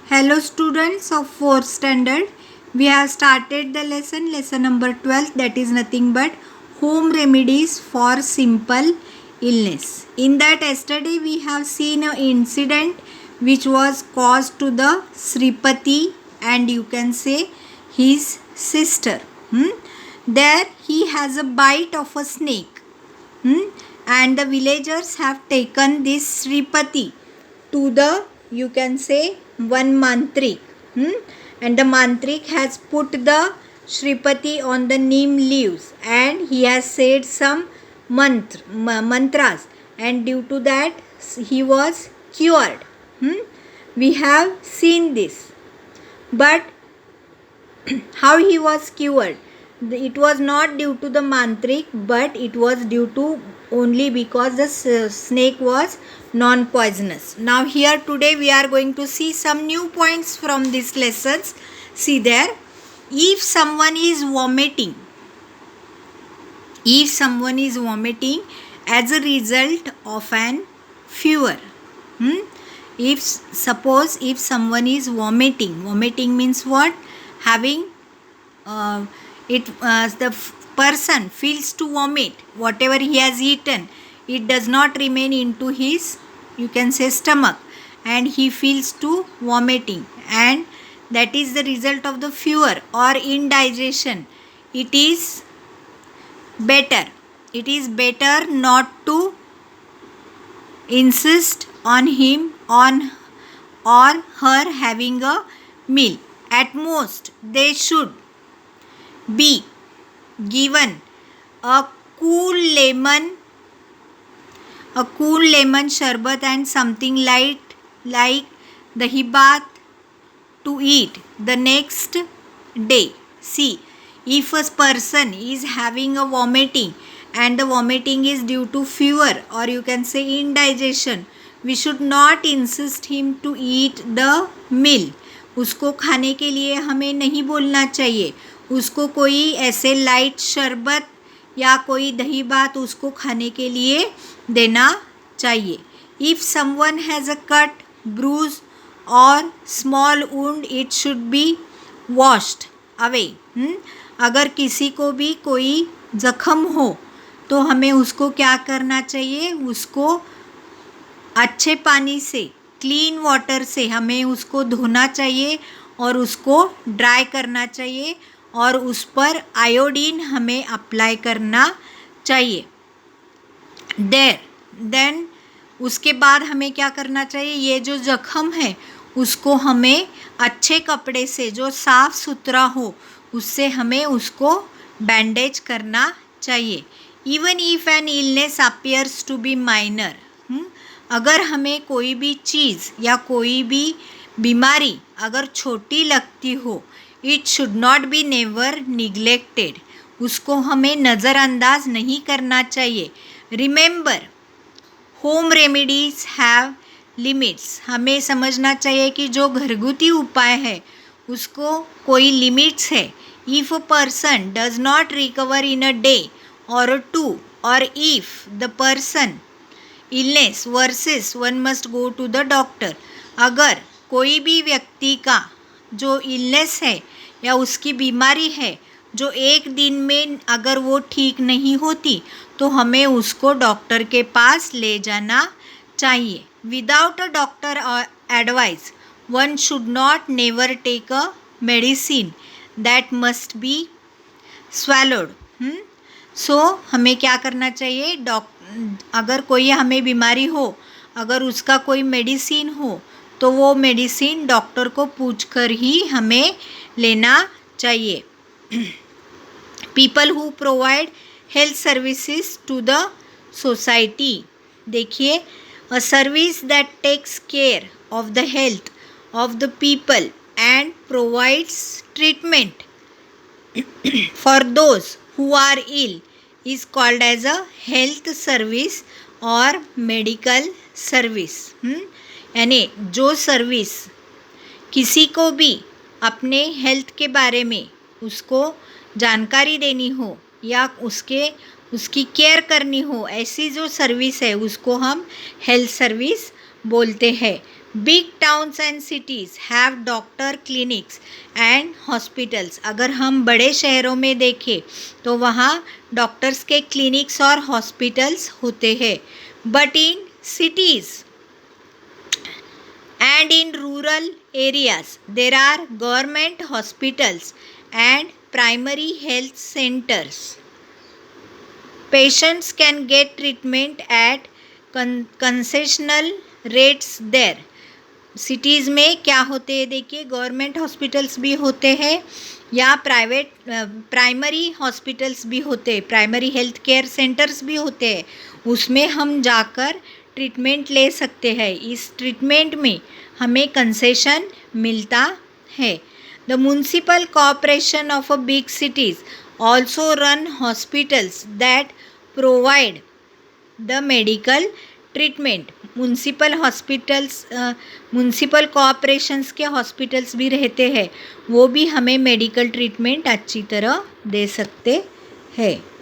Hello students of 4th standard. We have started the lesson number 12, that is nothing but home remedies for simple illness. In that yesterday we have seen an incident which was caused to the Sripati and you can say his sister. There he has a bite of a snake. And the villagers have taken this Sripati to the, you can say, one mantrik. And the mantrik has put the Sripati on the neem leaves and he has said some mantras, and due to that he was cured. We have seen this. But how he was cured? It was not due to the mantrik, but it was due to only because the snake was non-poisonous. Now here today we are going to see some new points from these lessons. See there, if someone is vomiting as a result of an fever, if someone is vomiting means what? Having the person feels to vomit whatever he has eaten, it does not remain into his, you can say, stomach, and he feels to vomiting, and that is the result of the fever or indigestion. It is better not to insist on him or her having a meal. At most they should be given a cool lemon sharbat and something light like dahi bath to eat the next day. See, if a person is having a vomiting and the vomiting is due to fever or you can say indigestion, we should not insist him to eat the meal. उसको खाने के लिए हमें नहीं बोलना चाहिए. उसको कोई ऐसे लाइट शरबत या कोई दही भात उसको खाने के लिए देना चाहिए. If someone has a cut, bruise और small wound, it should be washed away. अगर किसी को भी कोई ज़ख़म हो तो हमें उसको क्या करना चाहिए? उसको अच्छे पानी से, क्लीन वाटर से हमें उसको धोना चाहिए और उसको ड्राई करना चाहिए और उस पर आयोडीन हमें अप्लाई करना चाहिए. देन उसके बाद हमें क्या करना चाहिए? ये जो ज़ख़म है उसको हमें अच्छे कपड़े से, जो साफ़ सुथरा हो, उससे हमें उसको बैंडेज करना चाहिए. Even if an illness appears to be minor, अगर हमें कोई भी चीज़ या कोई भी बीमारी अगर छोटी लगती हो, it should not be never neglected. उसको हमें नज़रअंदाज नहीं करना चाहिए. Remember, home remedies have limits. हमें समझना चाहिए कि जो घरगुती उपाय है उसको कोई लिमिट्स है. If a person does not recover in a day or two, or if the person illness worsens, one must go to the doctor. अगर कोई भी व्यक्ति का जो इलनेस है या उसकी बीमारी है जो एक दिन में अगर वो ठीक नहीं होती तो हमें उसको डॉक्टर के पास ले जाना चाहिए. Without a doctor advice, one should not never take a medicine that must be swallowed. So हमें क्या करना चाहिए? अगर कोई हमें बीमारी हो, अगर उसका कोई मेडिसिन हो तो वो मेडिसिन डॉक्टर को पूछकर ही हमें लेना चाहिए. People who provide health services to the society. देखिए, a service that takes care of the health of the people and provides treatment for those who are ill is called as a health service और medical service. यानी जो service किसी को भी अपने health के बारे में उसको जानकारी देनी हो या उसकी केयर करनी हो, ऐसी जो सर्विस है उसको हम हेल्थ सर्विस बोलते हैं. Big towns and cities have doctor clinics and hospitals. अगर हम बड़े शहरों में देखें तो वहाँ डॉक्टर्स के क्लिनिक्स और हॉस्पिटल्स होते हैं। But in cities and in rural areas there are government hospitals and primary health centers. Patients can get treatment at concessional rates there. Cities में क्या होते हैं देखिए, गवर्नमेंट हॉस्पिटल्स भी होते हैं या प्राइमरी हॉस्पिटल्स भी होते हैं, प्राइमरी हेल्थ केयर सेंटर्स भी होते हैं। उसमें हम जाकर ट्रीटमेंट ले सकते हैं। इस ट्रीटमेंट में हमें कंसेशन मिलता है। The municipal corporation of a big cities also run hospitals that provide the medical treatment. Municipal corporations के हॉस्पिटल्स भी रहते हैं, वो भी हमें मेडिकल ट्रीटमेंट अच्छी तरह दे सकते हैं।